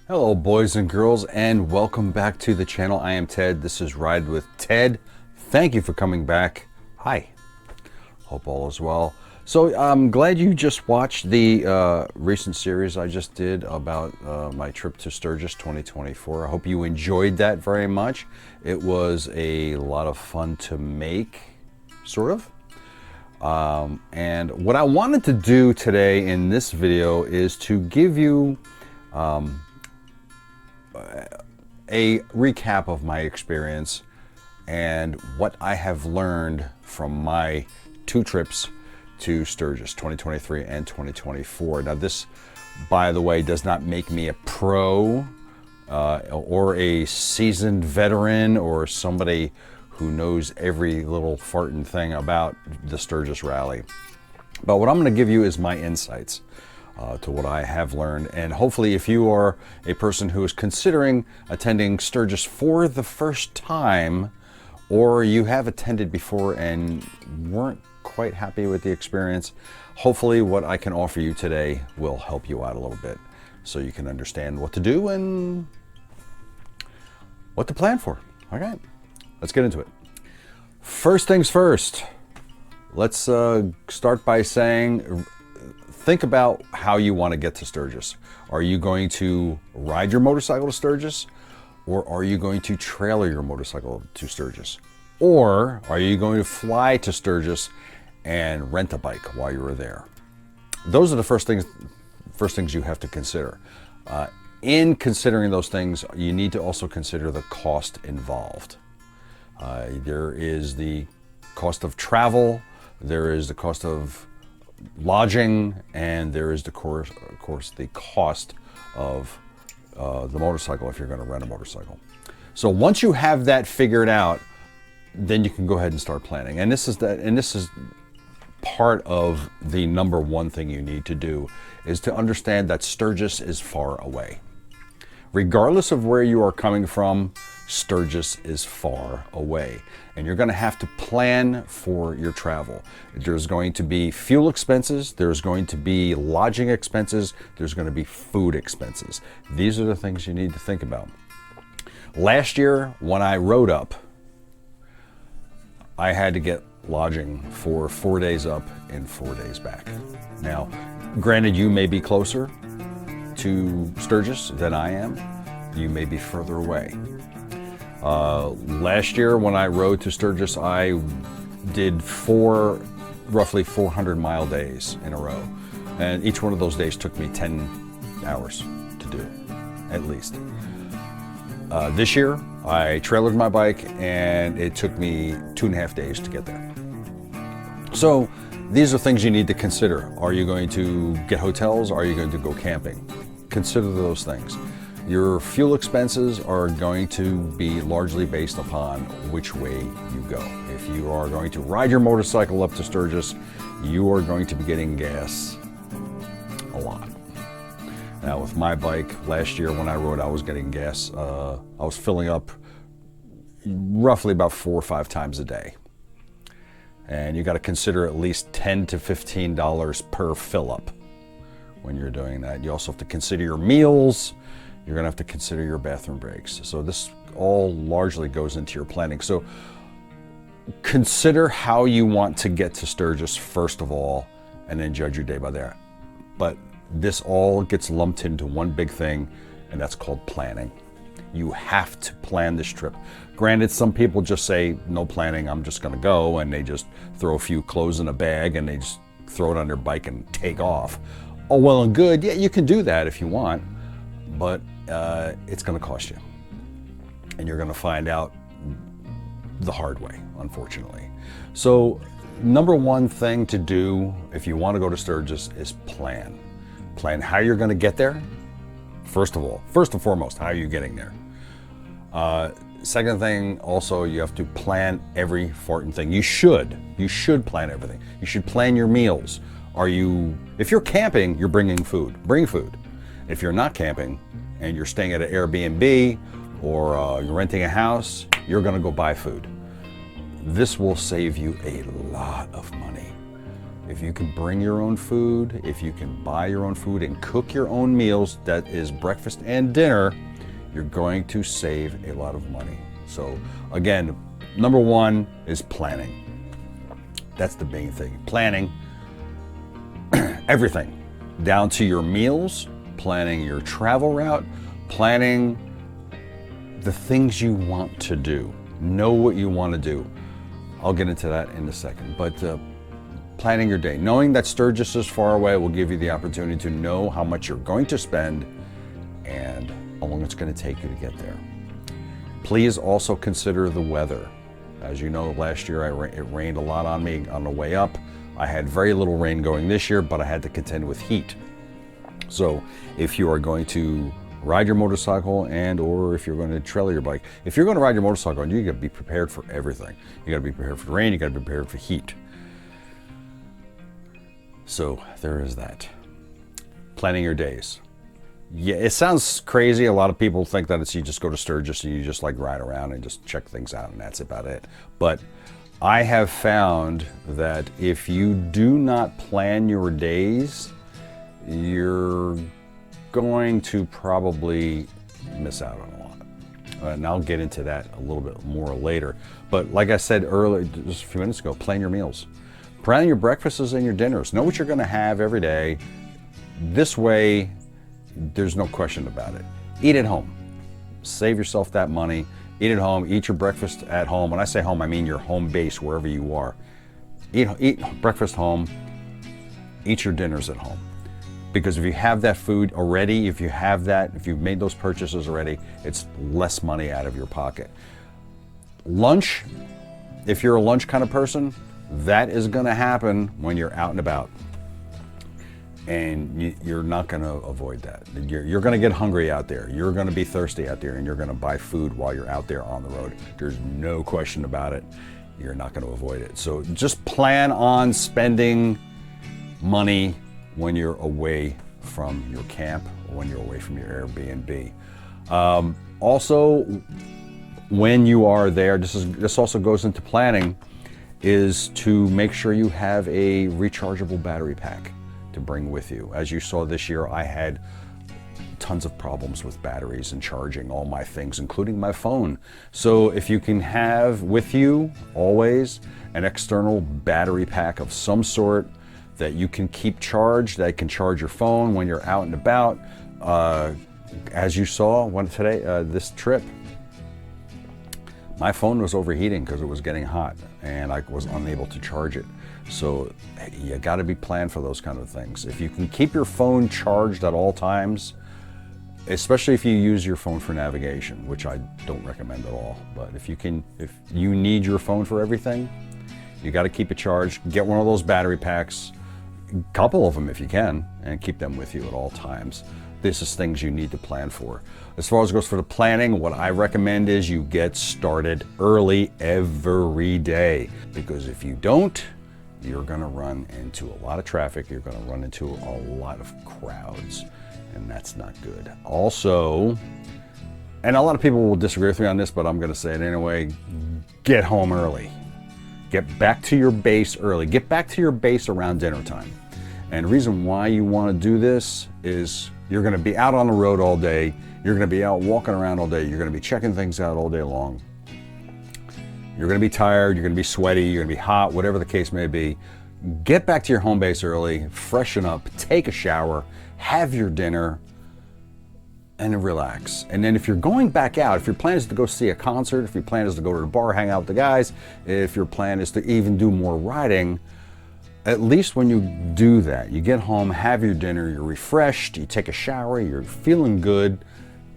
Hello boys and girls, and welcome back to the channel. I am Ted. This is Ride with Ted. Thank you for coming back. Hi. Hope all is well. So I'm glad you just watched the recent series I just did about my trip to Sturgis 2024. I hope you enjoyed that very much. It was a lot of fun to make, sort of. And what I wanted to do today in this video is to give you a recap of my experience and what I have learned from my two trips to Sturgis 2023 and 2024. Now this, by the way, does not make me a pro or a seasoned veteran or somebody who knows every little farting thing about the Sturgis Rally. But what I'm going to give you is my insights to what I have learned, and hopefully if you are a person who is considering attending Sturgis for the first time, or you have attended before and weren't quite happy with the experience, hopefully what I can offer you today will help you out a little bit so you can understand what to do and what to plan for. All right, let's get into it. First things first, let's start by saying, think about how you want to get to Sturgis. Are you going to ride your motorcycle to Sturgis? Or are you going to trailer your motorcycle to Sturgis? Or are you going to fly to Sturgis and rent a bike while you're there? Those are the first things you have to consider. In considering those things, you need to also consider the cost involved. There is the cost of travel, there is the cost of lodging, and there is of course the cost of the motorcycle if you're going to rent a motorcycle. So once you have that figured out, then you can go ahead and start planning. And this is part of the number one thing you need to do, is to understand that Sturgis is far away. Regardless of where you are coming from, Sturgis is far away, and you're going to have to plan for your travel. There's going to be fuel expenses, there's going to be lodging expenses, there's going to be food expenses. These are the things you need to think about. Last year, when I rode up, I had to get lodging for 4 days up and 4 days back. Now, granted, you may be closer to Sturgis than I am. You may be further away. Last year when I rode to Sturgis, I did four roughly 400-mile days in a row. And each one of those days took me 10 hours to do, at least. This year, I trailered my bike and it took me 2.5 days to get there. So these are things you need to consider. Are you going to get hotels? Are you going to go camping? Consider those things. Your fuel expenses are going to be largely based upon which way you go. If you are going to ride your motorcycle up to Sturgis, you are going to be getting gas a lot. Now with my bike, last year when I rode, I was getting gas, I was filling up roughly about 4 or 5 times a day. And you got to consider at least $10 to $15 per fill up when you're doing that. You also have to consider your meals. You're going to have to consider your bathroom breaks. So this all largely goes into your planning. So consider how you want to get to Sturgis first of all, and then judge your day by that. But this all gets lumped into one big thing, and that's called planning. You have to plan this trip. Granted, some people just say, no planning, I'm just going to go, and they just throw a few clothes in a bag and they just throw it on their bike and take off. Oh, well and good. Yeah, you can do that if you want, but it's going to cost you. And you're going to find out the hard way, unfortunately. So number one thing to do if you want to go to Sturgis is plan. Plan how you're going to get there. First of all, first and foremost, how are you getting there? Second thing, also, you have to plan every farting thing. You should plan everything. You should plan your meals. If you're camping, you're bringing food. Bring food. If you're not camping and you're staying at an Airbnb or you're renting a house, you're going to go buy food. This will save you a lot of money. If you can bring your own food, if you can buy your own food and cook your own meals, that is breakfast and dinner, you're going to save a lot of money. So again, number one is planning. That's the main thing. Planning everything, down to your meals, planning your travel route, planning the things you want to do. Know what you want to do. I'll get into that in a second, but planning your day. Knowing that Sturgis is far away will give you the opportunity to know how much you're going to spend and how long it's going to take you to get there. Please also consider the weather. As you know, last year it rained a lot on me on the way up. I had very little rain going this year, but I had to contend with heat. So if you are going to ride your motorcycle and or if you're going to trailer your bike, if you're going to ride your motorcycle, you got to be prepared for everything. You got to be prepared for rain, you got to be prepared for heat. So there is that. Planning your days. Yeah, it sounds crazy. A lot of people think that it's you just go to Sturgis and you just like ride around and just check things out and that's about it. But I have found that if you do not plan your days, you're going to probably miss out on a lot. And I'll get into that a little bit more later. But like I said earlier, just a few minutes ago, plan your meals. Plan your breakfasts and your dinners. Know what you're going to have every day. This way, there's no question about it. Eat at home. Save yourself that money. Eat at home. Eat your breakfast at home. When I say home, I mean your home base, wherever you are. Eat breakfast home. Eat your dinners at home. Because if you have that food already, if you've made those purchases already, it's less money out of your pocket. Lunch, if you're a lunch kind of person, that is going to happen when you're out and about. And you're not going to avoid that. You're going to get hungry out there. You're going to be thirsty out there and you're going to buy food while you're out there on the road. There's no question about it. You're not going to avoid it. So just plan on spending money when you're away from your camp or when you're away from your Airbnb. Also, when you are there, this also goes into planning, is to make sure you have a rechargeable battery pack to bring with you. As you saw this year, I had tons of problems with batteries and charging all my things, including my phone. So if you can have with you always an external battery pack of some sort that you can keep charged, that can charge your phone when you're out and about. As you saw this trip, my phone was overheating because it was getting hot and I was unable to charge it. So you got to be planned for those kind of things. If you can keep your phone charged at all times, especially if you use your phone for navigation, which I don't recommend at all, but if you need your phone for everything, you got to keep it charged. Get one of those battery packs, a couple of them if you can, and keep them with you at all times. This is things you need to plan for. As far as it goes for the planning, what I recommend is you get started early every day, because if you don't, you're gonna run into a lot of traffic, you're gonna run into a lot of crowds, and that's not good. Also, and a lot of people will disagree with me on this, but I'm gonna say it anyway, get home early. Get back to your base early. Get back to your base around dinner time. And the reason why you wanna do this is you're gonna be out on the road all day, you're gonna be out walking around all day, you're gonna be checking things out all day long. You're gonna be tired, you're gonna be sweaty, you're gonna be hot, whatever the case may be. Get back to your home base early, freshen up, take a shower, have your dinner, and relax. And then if you're going back out, if your plan is to go see a concert, if your plan is to go to the bar, hang out with the guys, if your plan is to even do more riding, at least when you do that, you get home, have your dinner, you're refreshed, you take a shower, you're feeling good,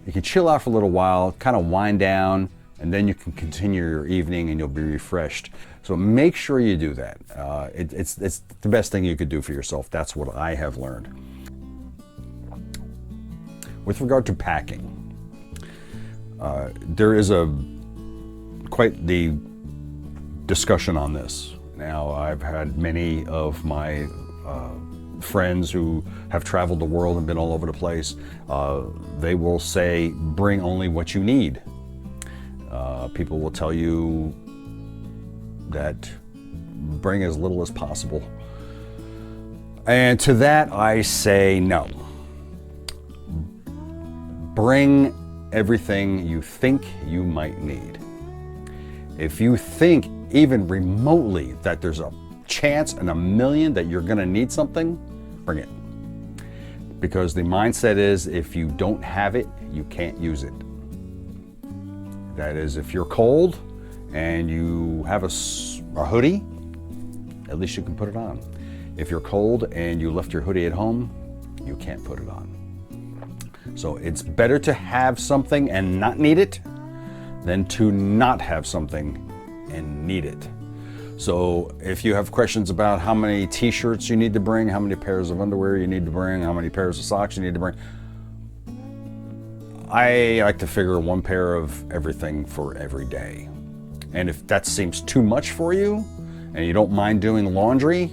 you can chill out for a little while, kind of wind down, and then you can continue your evening and you'll be refreshed. So make sure you do that. It's the best thing you could do for yourself. That's what I have learned. With regard to packing, there is quite the discussion on this. Now, I've had many of my friends who have traveled the world and been all over the place. They will say, bring only what you need. People will tell you that bring as little as possible. And to that I say no. Bring everything you think you might need. If you think even remotely that there's a chance in a million that you're gonna need something, bring it. Because the mindset is if you don't have it, you can't use it. That is, if you're cold and you have a hoodie, at least you can put it on. If you're cold and you left your hoodie at home, you can't put it on. So it's better to have something and not need it than to not have something and need it. So if you have questions about how many t-shirts you need to bring, how many pairs of underwear you need to bring, how many pairs of socks you need to bring, I like to figure one pair of everything for every day. And if that seems too much for you and you don't mind doing laundry,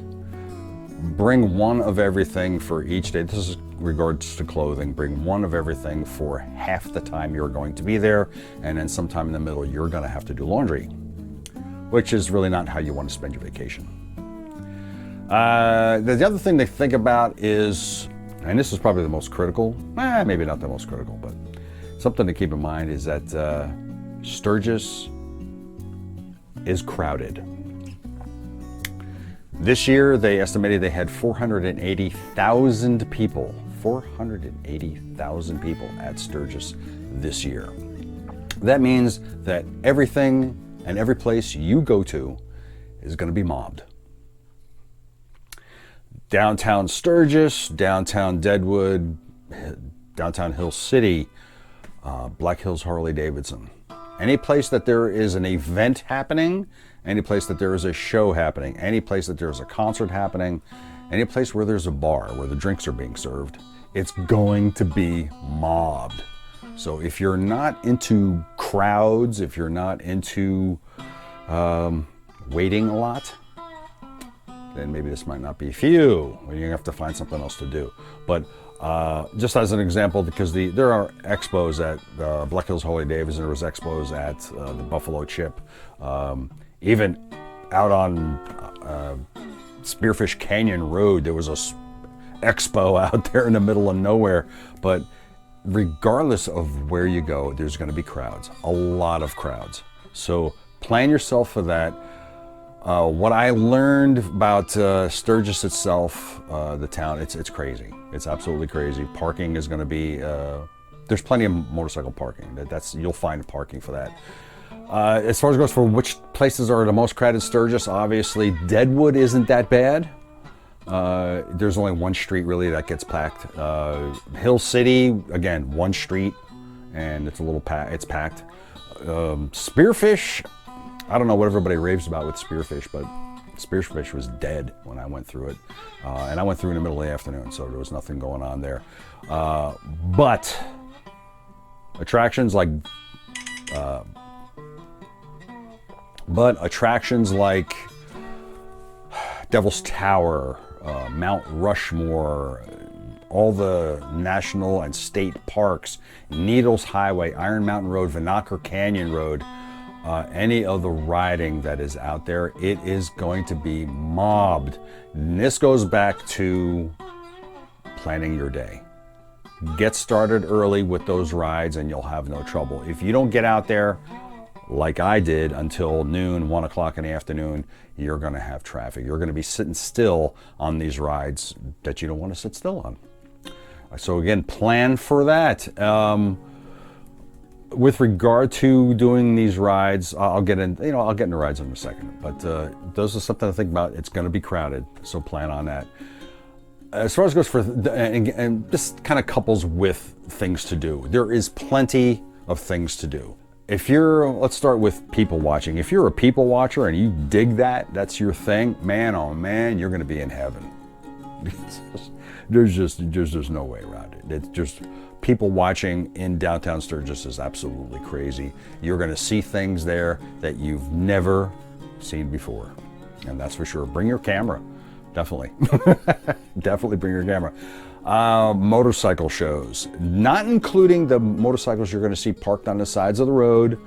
bring one of everything for each day. This is regards to clothing. Bring one of everything for half the time you're going to be there, and then sometime in the middle you're going to have to do laundry, which is really not how you want to spend your vacation. The other thing to think about is, and this is probably the most critical, maybe not the most critical, but something to keep in mind is that Sturgis is crowded. This year, they estimated they had 480,000 people. 480,000 people at Sturgis this year. That means that everything and every place you go to is going to be mobbed. Downtown Sturgis, downtown Deadwood, downtown Hill City, Black Hills Harley Davidson. Any place that there is an event happening, any place that there is a show happening, any place that there's a concert happening, any place where there's a bar where the drinks are being served, it's going to be mobbed. So if you're not into crowds, if you're not into waiting a lot, then maybe this might not be for you. You're gonna have to find something else to do. But just as an example, because there are expos at Black Hills Harley Davidson, there was expos at the Buffalo Chip, even out on Spearfish Canyon Road, there was a expo out there in the middle of nowhere. But regardless of where you go, there's going to be crowds, a lot of crowds. So plan yourself for that. What I learned about Sturgis itself, the town, it's crazy. It's absolutely crazy. Parking is going to be, there's plenty of motorcycle parking. You'll find parking for that. As far as it goes for which places are the most crowded Sturgis, obviously Deadwood isn't that bad. There's only one street really that gets packed. Hill City, again, one street, and it's it's packed. Spearfish, I don't know what everybody raves about with Spearfish, but Spearfish was dead when I went through it. And I went through in the middle of the afternoon, so there was nothing going on there. But attractions like Devil's Tower, Mount Rushmore, all the national and state parks, Needles Highway, Iron Mountain Road, Vinaker Canyon Road, any of the riding that is out there, it is going to be mobbed. And this goes back to planning your day. Get started early with those rides and you'll have no trouble. If you don't get out there like I did until noon, 1 o'clock in the afternoon, you're going to have traffic. You're going to be sitting still on these rides that you don't want to sit still on. So again, plan for that. With regard to doing these rides, I'll get into rides in a second, but those are something to think about. It's going to be crowded, so plan on that. As far as it goes for, and this kind of couples with things to do. There is plenty of things to do. Let's start with people watching. If you're a people watcher and you dig that's your thing, man, oh man, you're going to be in heaven. There's just no way around it. It's just people watching in downtown Sturgis is absolutely crazy. You're going to see things there that you've never seen before, and that's for sure. Bring your camera, definitely. Definitely bring your camera. Motorcycle shows, not including the motorcycles you're going to see parked on the sides of the road,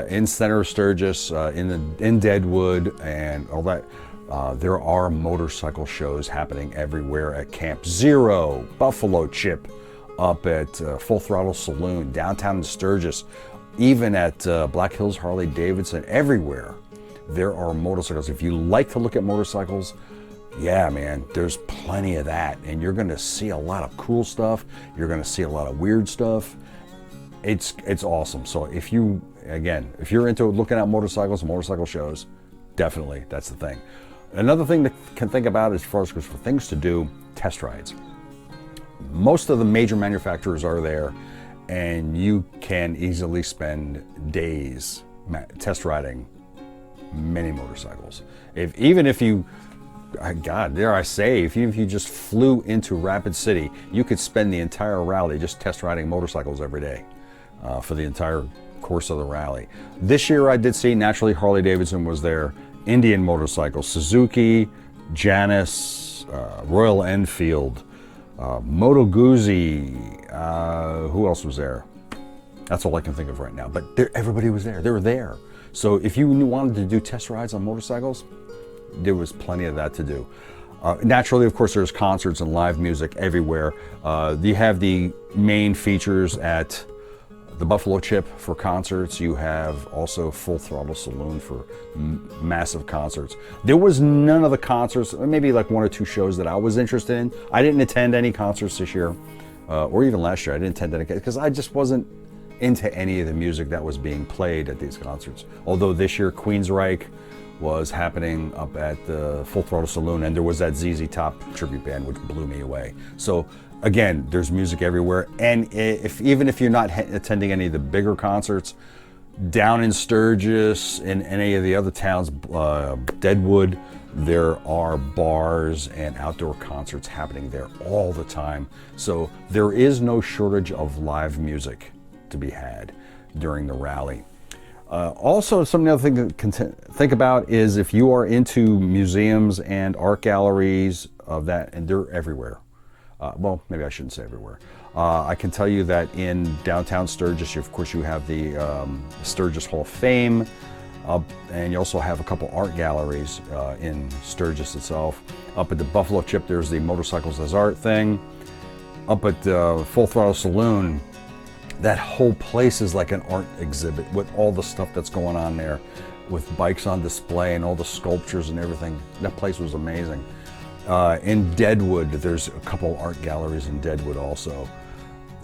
in center of Sturgis, in Deadwood, and all that. There are motorcycle shows happening everywhere at Camp Zero, Buffalo Chip, up at Full Throttle Saloon, downtown in Sturgis, even at Black Hills Harley Davidson, everywhere. There are motorcycles. If you like to look at motorcycles, yeah, man, there's plenty of that. And you're gonna see a lot of cool stuff. You're gonna see a lot of weird stuff. It's awesome. So if you're into looking at motorcycles, motorcycle shows, definitely, that's the thing. Another thing to can think about as far as for things to do, test rides. Most of the major manufacturers are there, and you can easily spend days test riding many motorcycles. Even if you, God, dare I say, if you just flew into Rapid City, you could spend the entire rally just test riding motorcycles every day for the entire course of the rally. This year I did see, naturally, Harley Davidson was there, Indian motorcycles, Suzuki, Janus, Royal Enfield, Moto Guzzi, who else was there? That's all I can think of right now, but everybody was there. They were there. So if you wanted to do test rides on motorcycles, there was plenty of that to do. Naturally, of course, there's concerts and live music everywhere. You have the main features at the Buffalo Chip for concerts. You have also Full Throttle Saloon for massive concerts. There was none of the concerts, maybe like one or two shows that I was interested in. I didn't attend any concerts this year, or even last year. I didn't attend any because I just wasn't into any of the music that was being played at these concerts. Although this year Queensryche was happening up at the Full Throttle Saloon, and there was that ZZ Top tribute band, which blew me away. So again, there's music everywhere, and even if you're not attending any of the bigger concerts, down in Sturgis, in any of the other towns, Deadwood, there are bars and outdoor concerts happening there all the time. So there is no shortage of live music to be had during the rally. Also, something other thing to think about is if you are into museums and art galleries of that, and they're everywhere. Well, maybe I shouldn't say everywhere. I can tell you that in downtown Sturgis, of course, you have the Sturgis Hall of Fame, and you also have a couple art galleries in Sturgis itself. Up at the Buffalo Chip, there's the Motorcycles as Art thing. Up at the Full Throttle Saloon, that whole place is like an art exhibit with all the stuff that's going on there, with bikes on display and all the sculptures and everything. That place was amazing. In Deadwood, there's a couple art galleries in Deadwood also.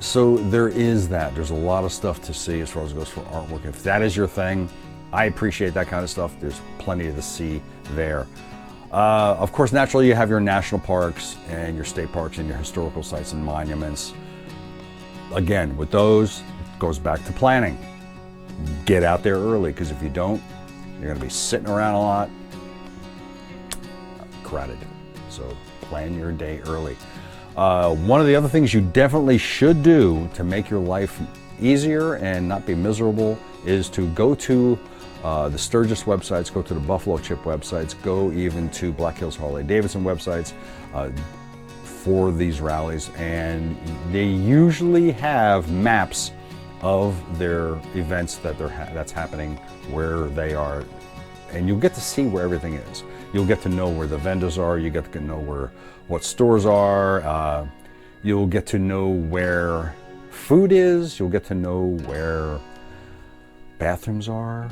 So there is that. There's a lot of stuff to see as far as it goes for artwork. If that is your thing, I appreciate that kind of stuff. There's plenty to see there. Of course, naturally, you have your national parks and your state parks and your historical sites and monuments. Again, with those, it goes back to planning. Get out there early, because if you don't, you're going to be sitting around a lot, crowded. So plan your day early. One of the other things you definitely should do to make your life easier and not be miserable is to go to the Sturgis websites, go to the Buffalo Chip websites, go even to Black Hills Harley Davidson websites for these rallies, and they usually have maps of their events that's happening, where they are, and you'll get to see where everything is. You'll get to know where the vendors are. You get to know what stores are. You'll get to know where food is. You'll get to know where bathrooms are,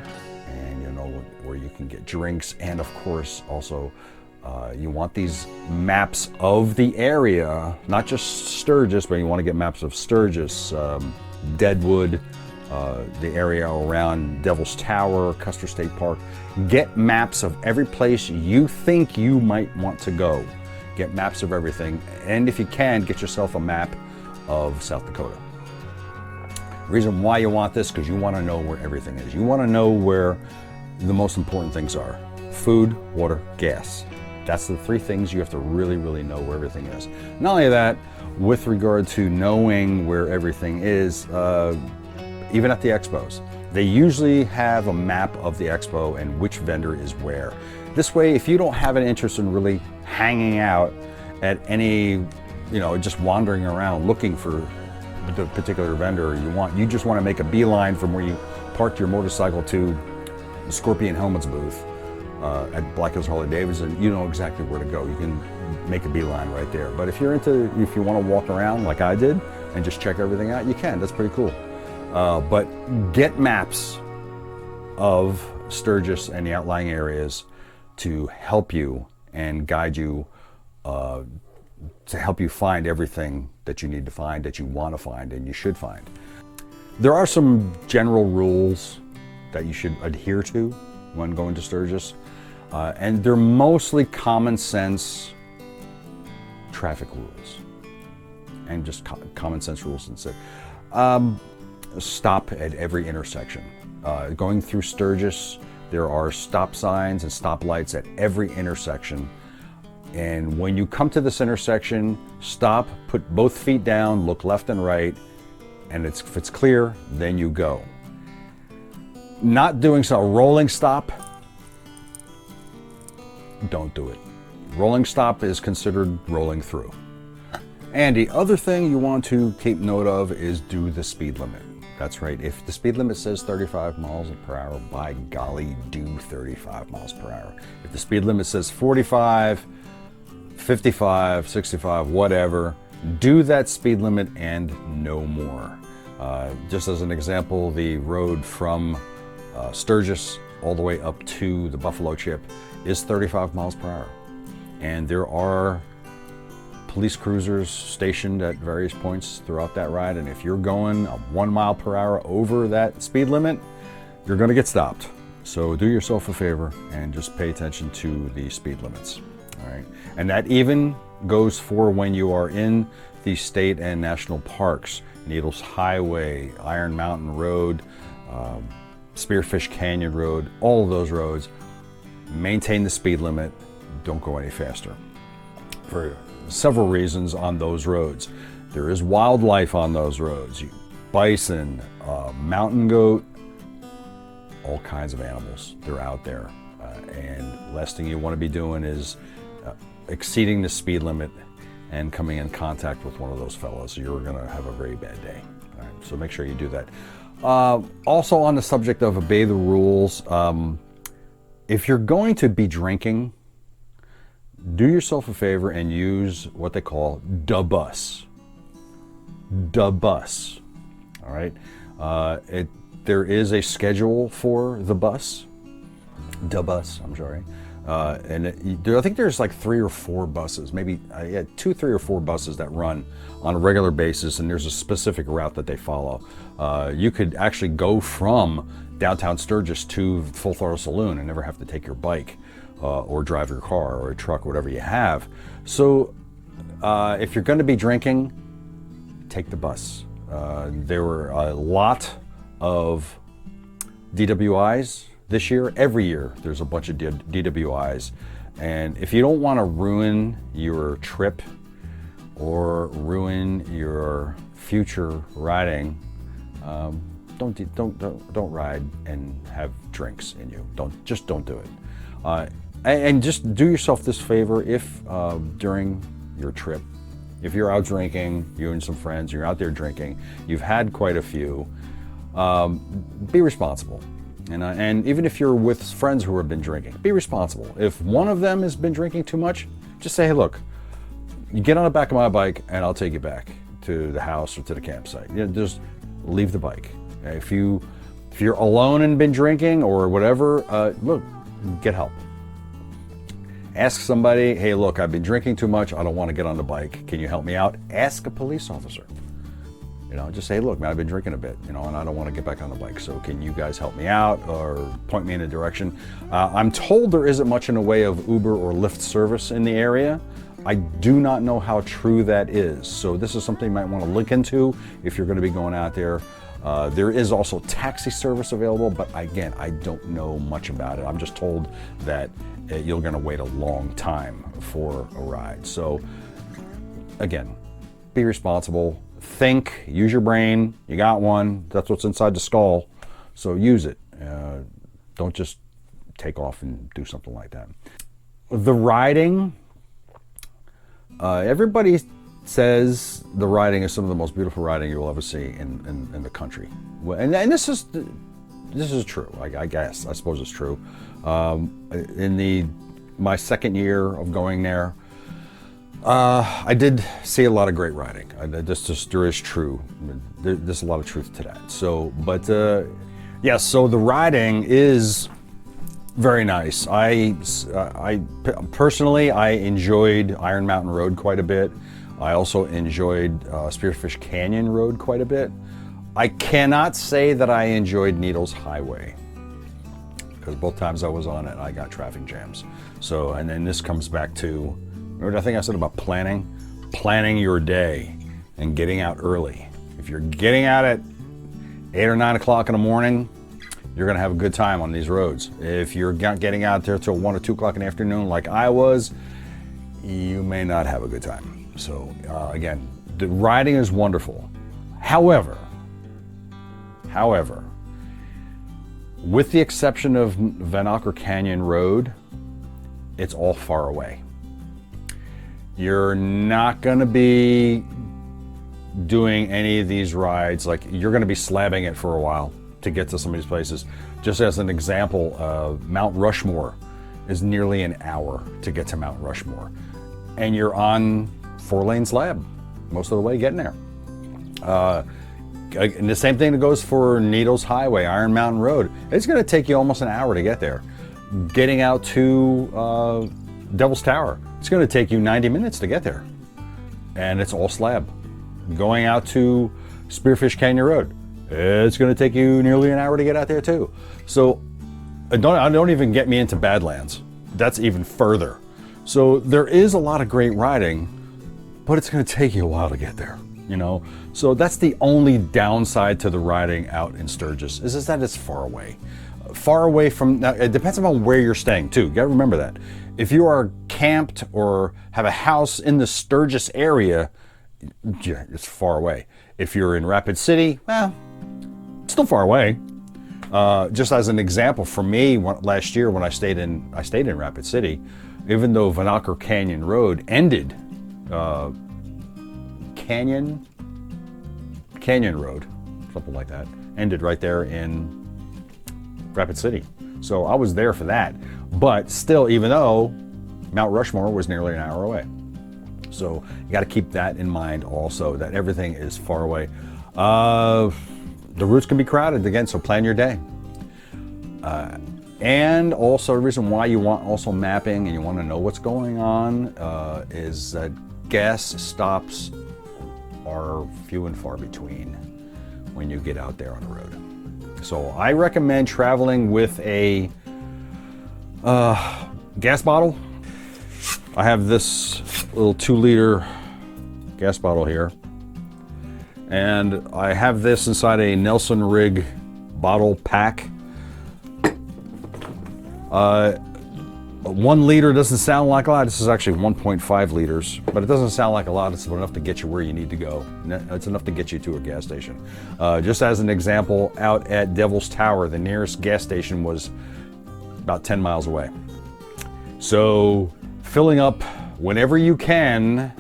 and you know where you can get drinks. And of course, also, you want these maps of the area, not just Sturgis, but you want to get maps of Sturgis, Deadwood, the area around Devil's Tower, Custer State Park. Get maps of every place you think you might want to go. Get maps of everything, and if you can, get yourself a map of South Dakota. The reason why you want this, because you want to know where everything is. You want to know where the most important things are: food, water, gas. That's the three things you have to really, really know where everything is. Not only that, with regard to knowing where everything is, even at the expos, they usually have a map of the expo and which vendor is where. This way, if you don't have an interest in really hanging out at any, just wandering around looking for the particular vendor you just want to make a beeline from where you parked your motorcycle to the Scorpion Helmets booth, at Black Hills Harley Davidson, you know exactly where to go. You can make a beeline right there. But if you want to walk around like I did and just check everything out, you can. That's pretty cool. But get maps of Sturgis and the outlying areas to help you and guide you, to help you find everything that you need to find, that you want to find, and you should find. There are some general rules that you should adhere to when going to Sturgis, and they're mostly common sense traffic rules and just common sense rules instead. Stop at every intersection. Going through Sturgis, there are stop signs and stop lights at every intersection. And when you come to this intersection, stop, put both feet down, look left and right, and if it's clear, then you go. Not doing so, a rolling stop, don't do it. Rolling stop is considered rolling through. And the other thing you want to keep note of is do the speed limit. That's right, if the speed limit says 35 miles per hour, by golly, do 35 miles per hour. If the speed limit says 45, 55, 65, whatever, do that speed limit and no more. Just as an example, the road from Sturgis all the way up to the Buffalo Chip is 35 miles per hour. And there are police cruisers stationed at various points throughout that ride, and if you're going 1 mile per hour over that speed limit, you're going to get stopped. So do yourself a favor and just pay attention to the speed limits. All right, and that even goes for when you are in the state and national parks. Needles Highway, Iron Mountain Road, Spearfish Canyon Road, all of those roads, maintain the speed limit. Don't go any faster. For several reasons on those roads. There is wildlife on those roads. Bison, mountain goat, all kinds of animals. They're out there. And last thing you want to be doing is exceeding the speed limit and coming in contact with one of those fellows. You're going to have a very bad day. All right, so make sure you do that. Also on the subject of obey the rules, if you're going to be drinking, do yourself a favor and use what they call the bus. The bus. All right. There is a schedule for the bus. The bus. I'm sorry. And I think there's like 3 or 4 buses, maybe 2, 3, or 4 buses that run on a regular basis, and there's a specific route that they follow. You could actually go from downtown Sturgis to Full Throttle Saloon and never have to take your bike. Or drive your car or a truck or whatever you have. So if you're going to be drinking, take the bus. There were a lot of DWIs this year. Every year there's a bunch of DWIs. And if you don't want to ruin your trip or ruin your future riding, don't ride and have drinks in you. Don't do it. And just do yourself this favor, if during your trip, if you're out drinking, you and some friends, you're out there drinking, you've had quite a few, be responsible. And even if you're with friends who have been drinking, be responsible. If one of them has been drinking too much, just say, hey, look, you get on the back of my bike and I'll take you back to the house or to the campsite. Just leave the bike. If you're alone and been drinking or whatever, look, get help. Ask somebody, hey, look, I've been drinking too much. I don't want to get on the bike. Can you help me out? Ask a police officer. Just say, look, man, I've been drinking a bit, and I don't want to get back on the bike. So can you guys help me out or point me in a direction? I'm told there isn't much in the way of Uber or Lyft service in the area. I do not know how true that is. So this is something you might want to look into if you're going to be going out there. There is also taxi service available, but again, I don't know much about it. I'm just told that you're going to wait a long time for a ride. So again, be responsible, think, use your brain. You got one. That's what's inside the skull. So use it. Don't just take off and do something like that. The riding, everybody says the riding is some of the most beautiful riding you'll ever see in the country. And this is this is true. I guess, I suppose it's true. In my second year of going there, I did see a lot of great riding. There is true. There's a lot of truth to that. So, but yeah, so the riding is very nice. I personally, I enjoyed Iron Mountain Road quite a bit. I also enjoyed Spearfish Canyon Road quite a bit. I cannot say that I enjoyed Needles Highway, because both times I was on it, I got traffic jams. So, and then this comes back to, remember the thing I said about planning your day and getting out early. If you're getting out at 8 or 9 o'clock in the morning, you're gonna have a good time on these roads. If you're getting out there till 1 or 2 o'clock in the afternoon like I was, you may not have a good time. So again, the riding is wonderful. However, with the exception of Vanocker Canyon Road, it's all far away. You're not gonna be doing any of these rides, like you're gonna be slabbing it for a while to get to some of these places. Just as an example, Mount Rushmore is nearly an hour to get to Mount Rushmore. And you're on 4-lane slab most of the way getting there. And the same thing that goes for Needles Highway, Iron Mountain Road. It's gonna take you almost an hour to get there. Getting out to Devil's Tower, it's gonna take you 90 minutes to get there. And it's all slab. Going out to Spearfish Canyon Road, it's gonna take you nearly an hour to get out there too. So don't even get me into Badlands. That's even further. So there is a lot of great riding, but it's gonna take you a while to get there, you know? So that's the only downside to the riding out in Sturgis, is that it's far away. Far away from, now it depends on where you're staying too, you gotta remember that. If you are camped or have a house in the Sturgis area, yeah, it's far away. If you're in Rapid City, well, it's still far away. Just as an example, for me, last year when I stayed in Rapid City, even though Vanocker Canyon Road ended, Canyon Road, something like that, ended right there in Rapid City. So I was there for that, but still, even though Mount Rushmore was nearly an hour away. So you got to keep that in mind also, that everything is far away. The routes can be crowded again, so plan your day. And also the reason why you want also mapping and you want to know what's going on is that gas stops are few and far between when you get out there on the road. So I recommend traveling with a gas bottle. I have this little 2-liter gas bottle here, and I have this inside a Nelson Rig bottle pack. 1 liter doesn't sound like a lot. This is actually 1.5 liters, but it doesn't sound like a lot. It's enough to get you where you need to go. It's enough to get you to a gas station. Just as an example, out at Devil's Tower, the nearest gas station was about 10 miles away. So filling up whenever you can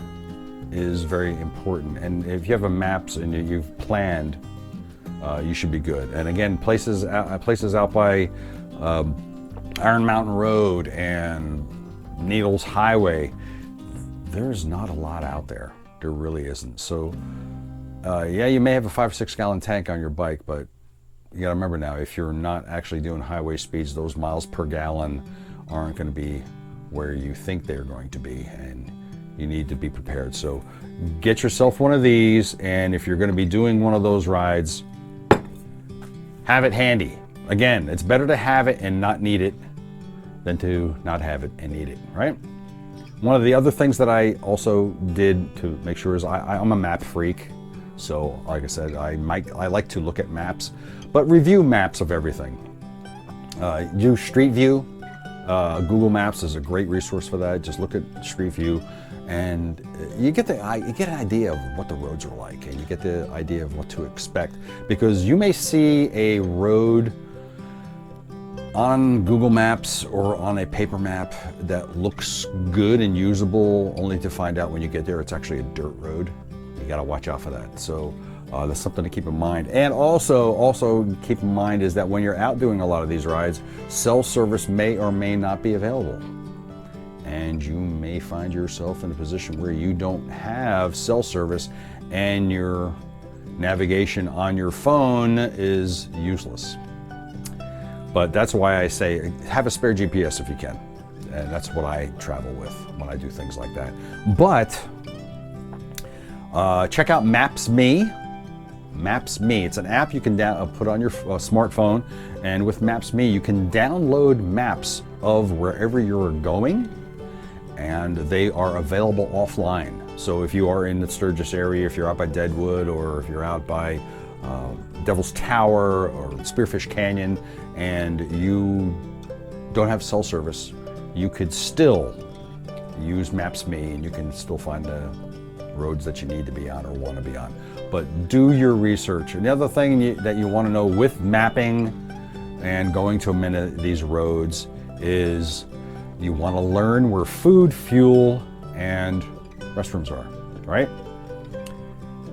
is very important. And if you have a maps and you've planned, you should be good. And again, places out by Iron Mountain Road and Needles Highway, there's not a lot out there. There really isn't. So yeah, you may have a 5 or 6 gallon tank on your bike, but you gotta remember now, if you're not actually doing highway speeds, those miles per gallon aren't gonna be where you think they're going to be, and you need to be prepared. So get yourself one of these, and if you're gonna be doing one of those rides, have it handy. Again, it's better to have it and not need it than to not have it and need it, right? One of the other things that I also did to make sure is I'm a map freak. So like I said, I like to look at maps, but review maps of everything. Do Street View. Google Maps is a great resource for that. Just look at Street View, and you get an idea of what the roads are like, and you get the idea of what to expect. Because you may see a road on Google Maps or on a paper map that looks good and usable, only to find out when you get there it's actually a dirt road. You got to watch out for that. So That's something to keep in mind. And also keep in mind is that when you're out doing a lot of these rides, cell service may or may not be available. And you may find yourself in a position where you don't have cell service and your navigation on your phone is useless. But that's why I say have a spare GPS if you can. And that's what I travel with when I do things like that. But check out Maps.me. Maps.me, it's an app you can put on your smartphone, and with Maps.me you can download maps of wherever you're going, and they are available offline. So if you are in the Sturgis area, if you're out by Deadwood, or if you're out by Devil's Tower or Spearfish Canyon, and you don't have cell service, you could still use Maps.me and you can still find the roads that you need to be on or want to be on. But do your research. And the other thing that you want to know with mapping and going to many of these roads is you want to learn where food, fuel, and restrooms are, right?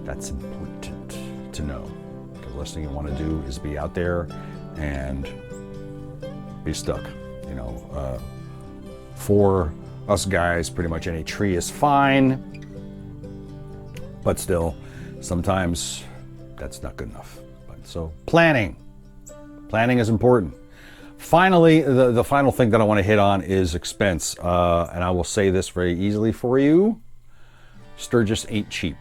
That's important to know, because the last thing you want to do is be out there and be stuck. You know, for us guys, pretty much any tree is fine, but still, sometimes that's not good enough. So planning is important. Finally, the final thing that I want to hit on is expense. And I will say this very easily for you. Sturgis ain't cheap.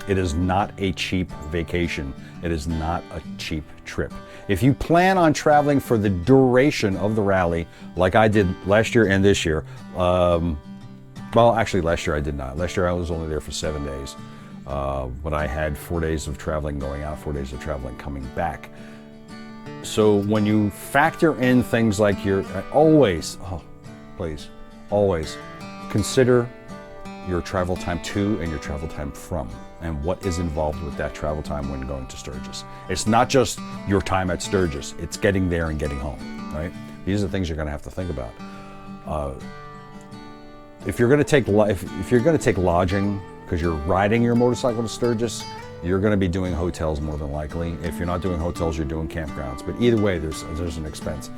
It is not a cheap vacation. It is not a cheap trip. If you plan on traveling for the duration of the rally, like I did last year and this year, well, actually last year I did not. Last year I was only there for 7 days. But I had 4 days of traveling going out, 4 days of traveling coming back. So when you factor in things like always consider your travel time to and your travel time from, and what is involved with that travel time when going to Sturgis. It's not just your time at Sturgis, it's getting there and getting home, right? These are the things you're gonna have to think about. If you're gonna take lodging, because you're riding your motorcycle to Sturgis, you're going to be doing hotels more than likely. If you're not doing hotels, you're doing campgrounds. But either way, there's an expense.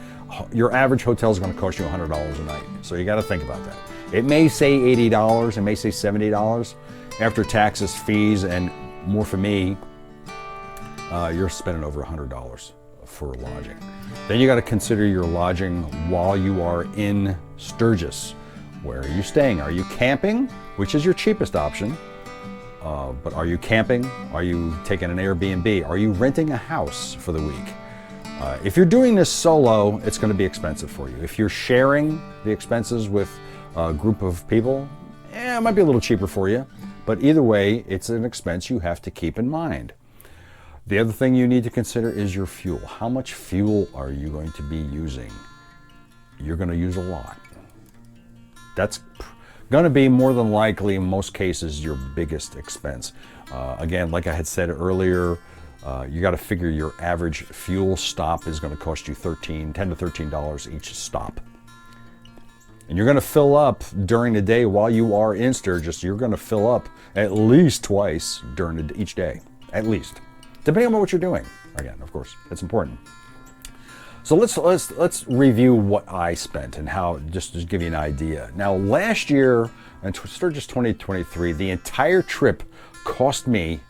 Your average hotel is going to cost you $100 a night. So you got to think about that. It may say $80, it may say $70. After taxes, fees, and more for me, you're spending over $100 for lodging. Then you got to consider your lodging while you are in Sturgis. Where are you staying? Are you camping, which is your cheapest option? But are you camping? Are you taking an Airbnb? Are you renting a house for the week? If you're doing this solo, it's going to be expensive for you. If you're sharing the expenses with a group of people, it might be a little cheaper for you. But either way, it's an expense you have to keep in mind. The other thing you need to consider is your fuel. How much fuel are you going to be using? You're going to use a lot. That's going to be more than likely, in most cases, your biggest expense. Again, like I had said earlier, you got to figure your average fuel stop is going to cost you $10 to $13 each stop. And you're going to fill up during the day while you are in Sturgis. You're going to fill up at least twice during each day, at least, depending on what you're doing. Again, of course, it's important. So let's review what I spent and how, just to give you an idea. Now, last year in Sturgis 2023, the entire trip cost me,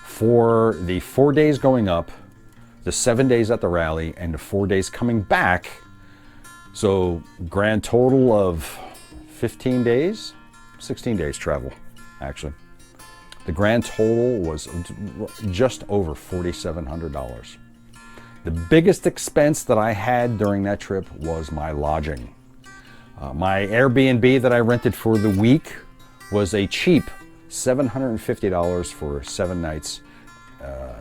for the 4 days going up, the 7 days at the rally, and the 4 days coming back. So grand total of 15 days, 16 days travel, actually. The grand total was just over $4,700. The biggest expense that I had during that trip was my lodging. My Airbnb that I rented for the week was a cheap $750 for 7 nights,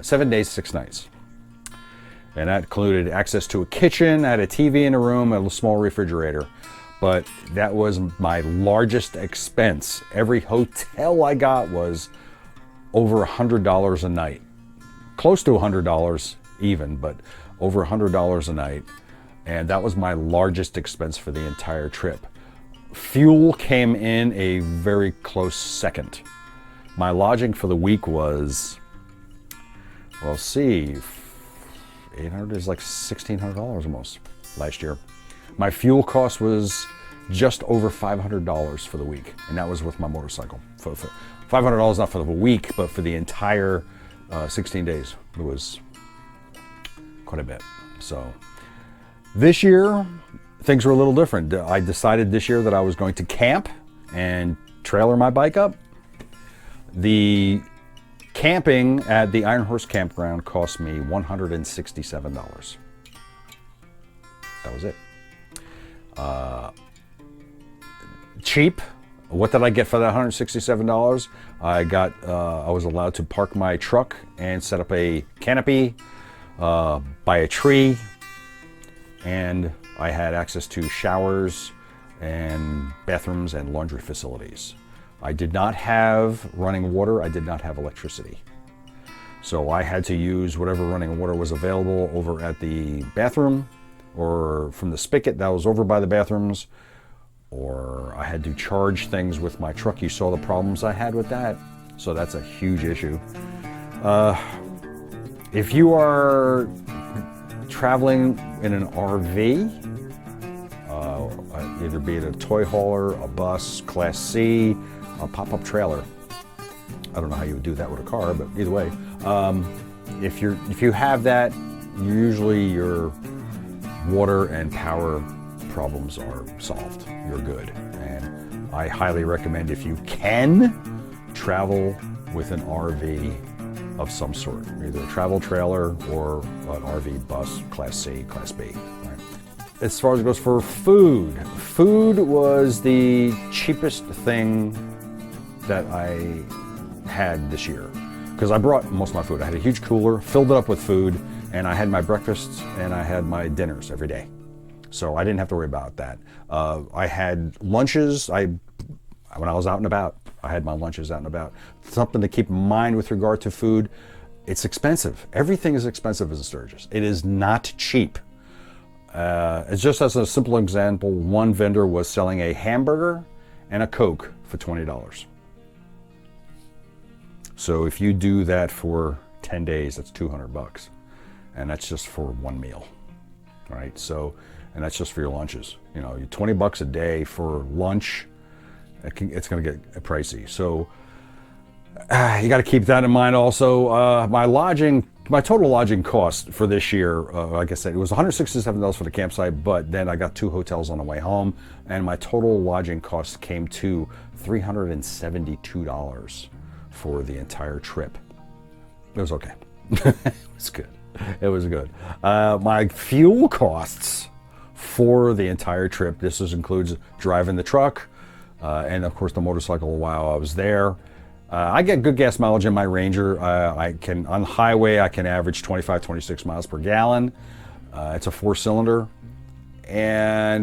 7 days, 6 nights. And that included access to a kitchen, I had a TV in a room, a small refrigerator. But that was my largest expense. Every hotel I got was over $100 a night. Close to $100 even, but over $100 a night. And that was my largest expense for the entire trip. Fuel came in a very close second. My lodging for the week was Well, see, 800 is like $1,600 almost last year. My fuel cost was just over $500 for the week, and that was with my motorcycle. For $500 not for the week, but for the entire 16 days. It was quite a bit. So this year, things were a little different. I decided this year that I was going to camp and trailer my bike up. The camping at the Iron Horse Campground cost me $167. That was it. Cheap. What did I get for that $167? I was allowed to park my truck and set up a canopy by a tree, and I had access to showers and bathrooms and laundry facilities. I did not have running water. I did not have electricity. So I had to use whatever running water was available over at the bathroom or from the spigot that was over by the bathrooms, or I had to charge things with my truck. You saw the problems I had with that. So that's a huge issue. If you are traveling in an RV, either be it a toy hauler, a bus, Class C, a pop-up trailer. I don't know how you would do that with a car, but either way, if you have that, usually your water and power problems are solved. You're good. And I highly recommend, if you can, travel with an RV of some sort, either a travel trailer or an RV bus, Class C, Class B. Right? As far as it goes for food was the cheapest thing that I had this year, because I brought most of my food. I had a huge cooler, filled it up with food, and I had my breakfasts and I had my dinners every day. So I didn't have to worry about that. I had lunches. When I was out and about, I had my lunches out and about. Something to keep in mind with regard to food, it's expensive. Everything is expensive in Sturgis. It is not cheap. It's just as a simple example, one vendor was selling a hamburger and a Coke for $20. So if you do that for 10 days, that's $200. And that's just for one meal, right? So, and that's just for your lunches. You know, $20 a day for lunch, it's going to get pricey. So you got to keep that in mind also. My total lodging cost for this year, like I said, it was $167 for the campsite, but then I got 2 hotels on the way home, and my total lodging cost came to $372 for the entire trip. It was okay. It was good. It was good. My fuel costs for the entire trip, includes driving the truck and of course the motorcycle while I was there. I get good gas mileage in my Ranger. On the highway, I can average 25, 26 miles per gallon. It's a 4-cylinder.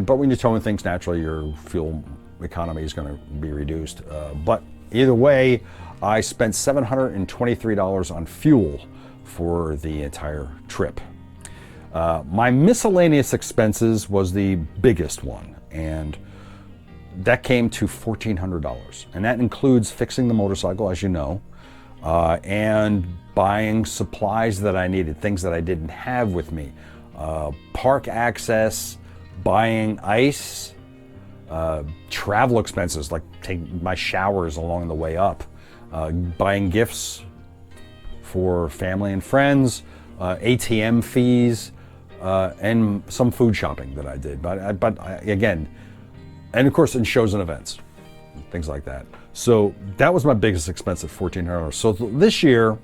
But when you're towing things, naturally your fuel economy is going to be reduced. But either way, I spent $723 on fuel for the entire trip. My miscellaneous expenses was the biggest one, and that came to $1,400. And that includes fixing the motorcycle, as you know, and buying supplies that I needed, things that I didn't have with me. Park access, buying ice, travel expenses like taking my showers along the way up, buying gifts for family and friends, ATM fees, and some food shopping that I did. But again, and of course in shows and events, things like that. So that was my biggest expense at $1,400. So this year,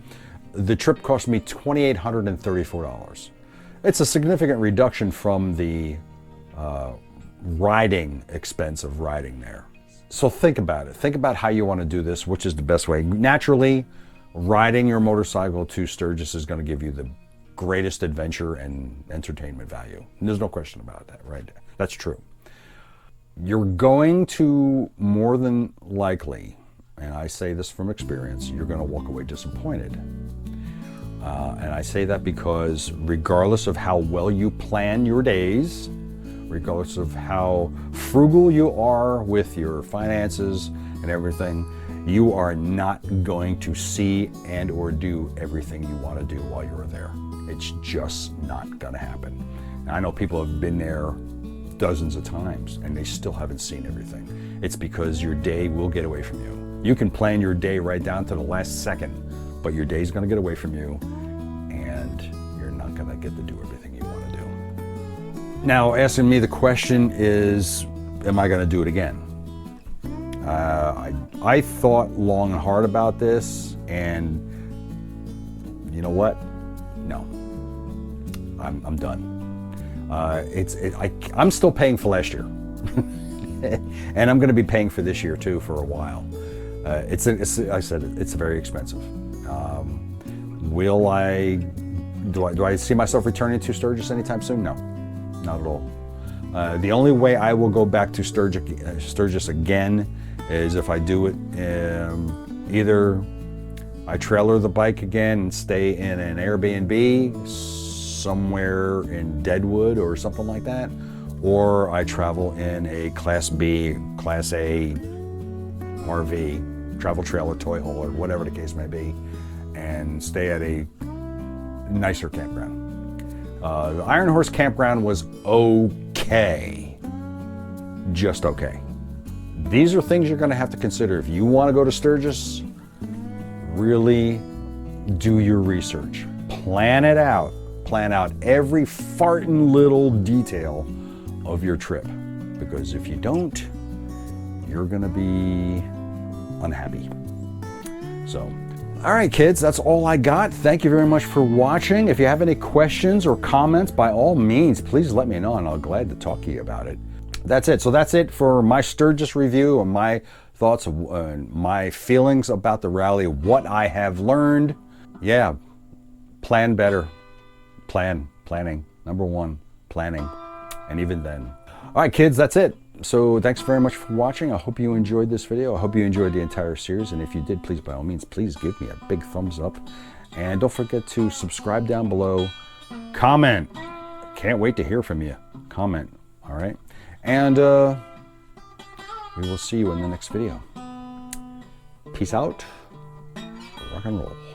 the trip cost me $2,834. It's a significant reduction from the riding expense of riding there. So think about it. Think about how you want to do this, which is the best way. Naturally, riding your motorcycle to Sturgis is going to give you the greatest adventure and entertainment value. And there's no question about that, right? That's true. You're going to more than likely, and I say this from experience, you're going to walk away disappointed. And I say that because regardless of how well you plan your days, regardless of how frugal you are with your finances and everything, You are not going to see and or do everything you want to do while you're there. It's just not going to happen. Now, I know people have been there dozens of times and they still haven't seen everything. It's because your day will get away from you. You can plan your day right down to the last second, but your day's going to get away from you and you're not going to get to do everything you want to do. Now, asking me the question is, am I going to do it again? I thought long and hard about this, and you know what? No, I'm done. I'm still paying for last year, and I'm going to be paying for this year too for a while. I said it's very expensive. Do I see myself returning to Sturgis anytime soon? No, not at all. The only way I will go back to Sturgis again is if I do it, either I trailer the bike again and stay in an Airbnb somewhere in Deadwood or something like that, or I travel in a Class B, Class A RV, travel trailer, toy haul, or whatever the case may be, and stay at a nicer campground. The Iron Horse campground was okay, just okay. These are things you're going to have to consider if you want to go to Sturgis. Really do your research, plan it out, plan out every farting little detail of your trip, because if you don't, you're going to be unhappy. So, all right, kids, that's all I got. Thank you very much for watching. If you have any questions or comments, by all means, please let me know, and I'll be glad to talk to you about it. That's it. So that's it for my Sturgis review and my thoughts, my feelings about the rally, what I have learned. Yeah, plan better. Planning. Number one, planning. And even then. All right, kids, that's it. So thanks very much for watching. I hope you enjoyed this video. I hope you enjoyed the entire series. And if you did, please, by all means, please give me a big thumbs up. And don't forget to subscribe down below. Comment. Can't wait to hear from you. Comment. All right. And we will see you in the next video. Peace out. Rock and roll.